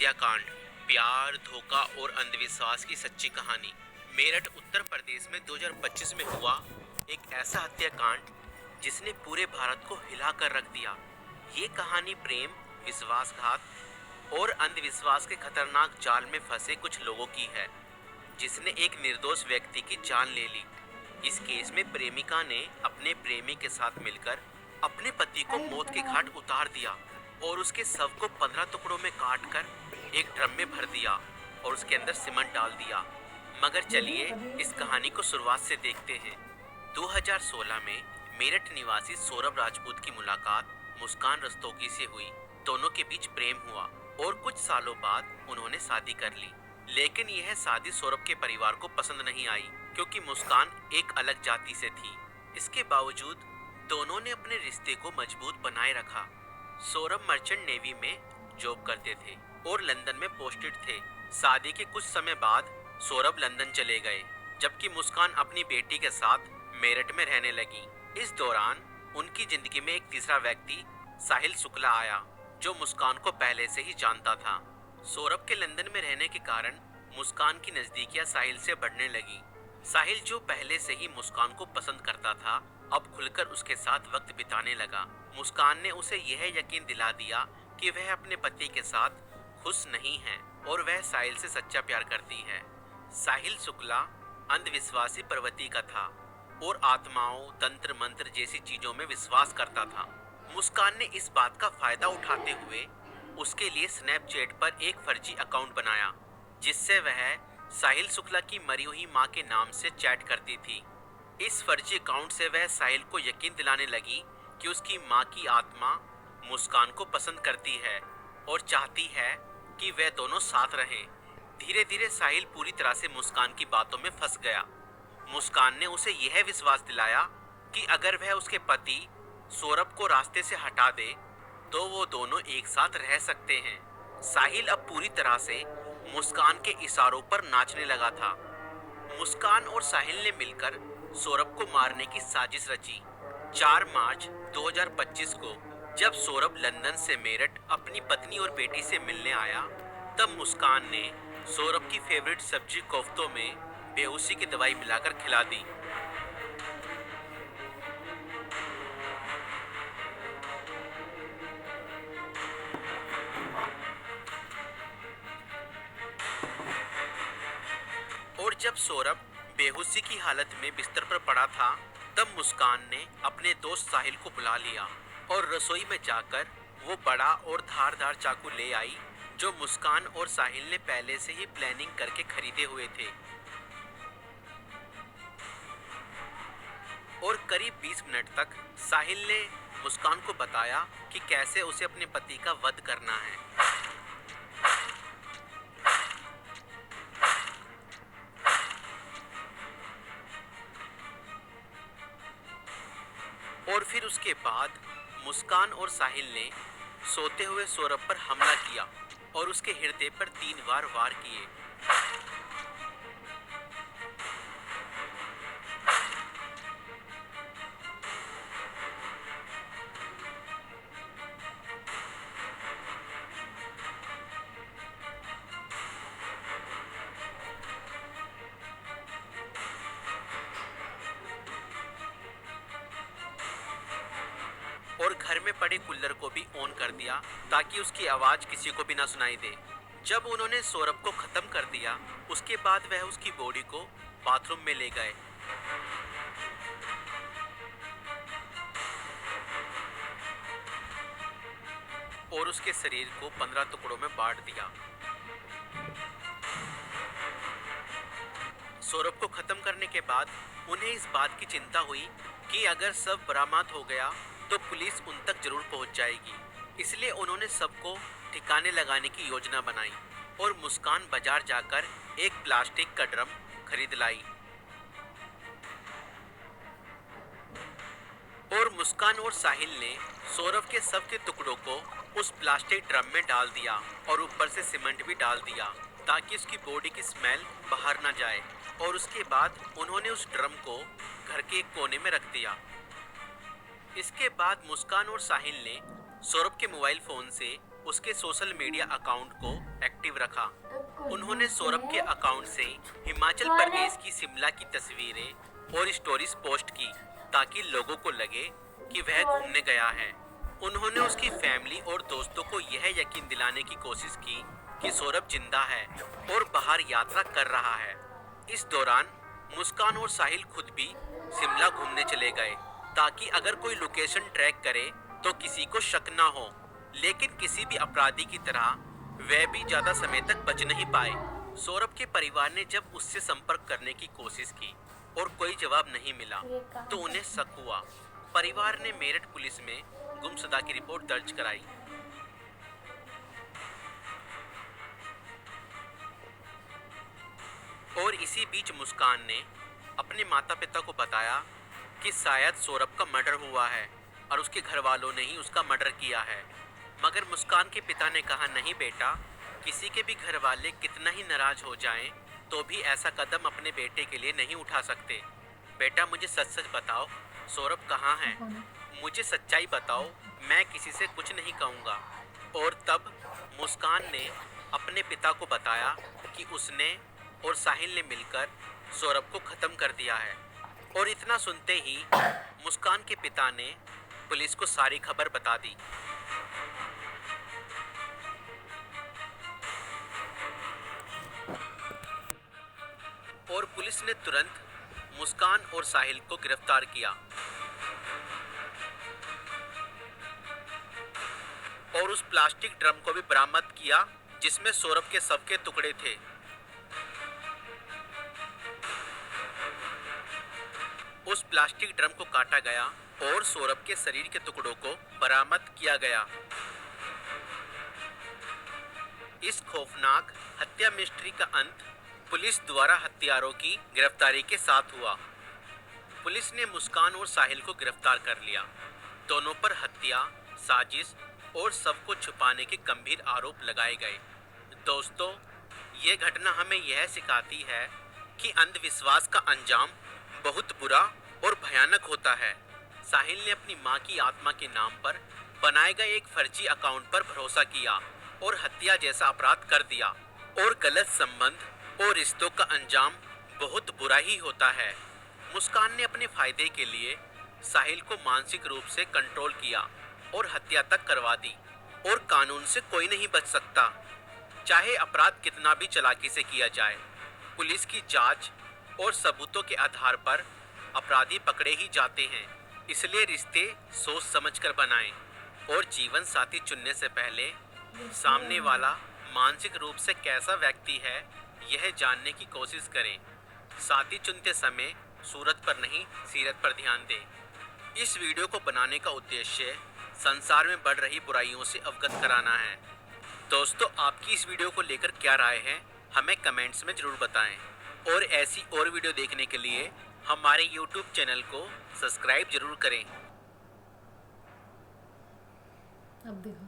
हत्याकांड, प्यार, धोखा और अंधविश्वास की सच्ची कहानी। मेरठ उत्तर प्रदेश में 2025 में हुआ एक ऐसा हत्याकांड जिसने पूरे भारत को हिलाकर रख दिया। ये कहानी प्रेम, विश्वासघात और अंधविश्वास के खतरनाक जाल में फंसे कुछ लोगों की है, जिसने एक निर्दोष व्यक्ति की जान ले ली। इस केस में प्रेमिका ने अपने प्रेमी के साथ मिलकर अपने पति को मौत के घाट उतार दिया और उसके शव को 15 टुकड़ों में काटकर एक ड्रम में भर दिया और उसके अंदर सीमेंट डाल दिया। मगर चलिए इस कहानी को शुरुआत से देखते हैं। 2016 में मेरठ निवासी सौरभ राजपूत की मुलाकात मुस्कान रस्तोगी से हुई। दोनों के बीच प्रेम हुआ और कुछ सालों बाद उन्होंने शादी कर ली। लेकिन यह शादी सौरभ के परिवार को पसंद नहीं आई, क्योंकि मुस्कान एक अलग जाति से थी। इसके बावजूद दोनों ने अपने रिश्ते को मजबूत बनाए रखा। सौरभ मर्चेंट नेवी में जॉब करते थे और लंदन में पोस्टेड थे। शादी के कुछ समय बाद सौरभ लंदन चले गए, जबकि मुस्कान अपनी बेटी के साथ मेरठ में रहने लगी। इस दौरान उनकी जिंदगी में एक तीसरा व्यक्ति साहिल शुक्ला आया, जो मुस्कान को पहले से ही जानता था। सौरभ के लंदन में रहने के कारण मुस्कान की नजदीकियां साहिल से बढ़ने लगी। साहिल, जो पहले से ही मुस्कान को पसंद करता था, अब खुलकर उसके साथ वक्त बिताने लगा। मुस्कान ने उसे यह यकीन दिला दिया कि वह अपने पति के साथ खुश नहीं है और वह साहिल से सच्चा प्यार करती है। साहिल शुक्ला अंधविश्वासी प्रवृत्ति का था और आत्माओं, तंत्र मंत्र जैसी चीजों में विश्वास करता था। मुस्कान ने इस बात का फायदा उठाते हुए उसके लिए स्नैपचैट पर एक फर्जी अकाउंट बनाया, जिससे वह साहिल शुक्ला की मरी हुई मां के नाम से चैट करती थी। इस फर्जी अकाउंट से वह साहिल को यकीन दिलाने लगी कि उसकी मां की आत्मा मुस्कान को पसंद करती है और चाहती है कि वे दोनों साथ रहें। धीरे धीरे साहिल पूरी तरह से मुस्कान की बातों में फंस गया। मुस्कान ने उसे यह विश्वास दिलाया कि अगर वह उसके पति सौरभ को रास्ते से हटा दे तो वो दोनों एक साथ रह सकते हैं। साहिल अब पूरी तरह से मुस्कान के इशारों पर नाचने लगा था। मुस्कान और साहिल ने मिलकर सौरभ को मारने की साजिश रची। 4 मार्च 2025 को जब सौरभ लंदन से मेरठ अपनी पत्नी और बेटी से मिलने आया, तब मुस्कान ने सौरभ की फेवरेट सब्जी कोफ्तों में बेहोशी की दवाई मिलाकर खिला दी। और जब सौरभ बेहोशी की हालत में बिस्तर पर पड़ा था, तब मुस्कान ने अपने दोस्त साहिल को बुला लिया और रसोई में जाकर वो बड़ा और धारदार चाकू ले आई, जो मुस्कान और साहिल ने पहले से ही प्लानिंग करके खरीदे हुए थे। और करीब 20 मिनट तक साहिल ने मुस्कान को बताया कि कैसे उसे अपने पति का वध करना है। और फिर उसके बाद मुस्कान और साहिल ने सोते हुए सौरभ पर हमला किया और उसके हृदय पर 3 बार वार किए। और घर में पड़े कूलर को भी ऑन कर दिया ताकि उसकी आवाज किसी को भी ना सुनाई दे। जब उन्होंने सौरभ को खत्म कर दिया, उसके बाद वह उसकी बॉडी को बाथरूम में ले गए। और उसके शरीर को 15 टुकड़ों में बांट दिया। सौरभ को खत्म करने के बाद उन्हें इस बात की चिंता हुई कि अगर शव बरामद हो गया तो पुलिस उन तक जरूर पहुंच जाएगी। इसलिए उन्होंने सबको ठिकाने लगाने की योजना बनाई और मुस्कान बाजार जाकर एक प्लास्टिक का ड्रम खरीद लाई। और मुस्कान और साहिल ने सौरभ के शव के टुकड़ों को उस प्लास्टिक ड्रम में डाल दिया और ऊपर से सीमेंट भी डाल दिया ताकि उसकी बॉडी की स्मेल बाहर ना जाए। और उसके बाद उन्होंने उस ड्रम को घर के एक कोने में रख दिया। इसके बाद मुस्कान और साहिल ने सौरभ के मोबाइल फोन से उसके सोशल मीडिया अकाउंट को एक्टिव रखा। उन्होंने सौरभ के अकाउंट से हिमाचल प्रदेश की शिमला की तस्वीरें और स्टोरीज पोस्ट की ताकि लोगों को लगे कि वह घूमने गया है। उन्होंने उसकी फैमिली और दोस्तों को यह यकीन दिलाने की कोशिश की कि सौरभ जिंदा है और बाहर यात्रा कर रहा है। इस दौरान मुस्कान और साहिल खुद भी शिमला घूमने चले गए ताकि अगर कोई लोकेशन ट्रैक करे तो किसी को शक ना हो, लेकिन किसी भी अपराधी की तरह वह भी ज्यादा समय तक बच नहीं पाए। सौरभ के परिवार ने जब उससे संपर्क करने की कोशिश की और कोई जवाब नहीं मिला तो उन्हें शक हुआ। परिवार ने मेरठ पुलिस में गुमशुदा की रिपोर्ट दर्ज कराई। और इसी बीच मुस्कान ने अपने माता पिता को बताया कि शायद सौरभ का मर्डर हुआ है और उसके घर वालों ने ही उसका मर्डर किया है। मगर मुस्कान के पिता ने कहा, नहीं बेटा, किसी के भी घर वाले कितना ही नाराज हो जाएं तो भी ऐसा कदम अपने बेटे के लिए नहीं उठा सकते। बेटा, मुझे सच सच बताओ, सौरभ कहाँ है? मुझे सच्चाई बताओ, मैं किसी से कुछ नहीं कहूँगा। और तब मुस्कान ने अपने पिता को बताया कि उसने और साहिल ने मिलकर सौरभ को खत्म कर दिया है। और इतना सुनते ही मुस्कान के पिता ने पुलिस को सारी खबर बता दी। और पुलिस ने तुरंत मुस्कान और साहिल को गिरफ्तार किया और उस प्लास्टिक ड्रम को भी बरामद किया जिसमें सौरभ के शव के टुकड़े थे। उस प्लास्टिक ड्रम को काटा गया और सौरभ के शरीर के टुकड़ों को बरामद किया गया। इस खौफनाक हत्या मिस्ट्री का अंत पुलिस द्वारा हत्यारों की गिरफ्तारी के साथ हुआ। पुलिस ने मुस्कान और साहिल को गिरफ्तार कर लिया। दोनों पर हत्या, साजिश और शव को छुपाने के गंभीर आरोप लगाए गए। दोस्तों, ये घटना हमें यह सिखाती है कि अंधविश्वास का अंजाम बहुत बुरा और भयानक होता है। साहिल ने अपनी मां की आत्मा के नाम पर बनाए गए एक फर्जी अकाउंट पर भरोसा किया और हत्या जैसा अपराध कर दिया। और गलत संबंध और रिश्तों का अंजाम बहुत बुरा ही होता है। मुस्कान ने अपने फायदे के लिए साहिल को मानसिक रूप से कंट्रोल किया और हत्या तक करवा दी। और कानून से कोई नहीं बच सकता, चाहे अपराध कितना भी चालाकी से किया जाए। पुलिस की जांच और सबूतों के आधार पर अपराधी पकड़े ही जाते हैं। इसलिए रिश्ते सोच समझकर बनाएं और जीवन साथी चुनने से पहले सामने वाला मानसिक रूप से कैसा व्यक्ति है यह जानने की कोशिश करें। साथी चुनते समय सूरत पर नहीं, सीरत पर ध्यान दें। इस वीडियो को बनाने का उद्देश्य संसार में बढ़ रही बुराइयों से अवगत कराना है। दोस्तों, आपकी इस वीडियो को लेकर क्या राय है हमें कमेंट्स में ज़रूर बताएं। और ऐसी और वीडियो देखने के लिए हमारे YouTube चैनल को सब्सक्राइब जरूर करें। अब देखो।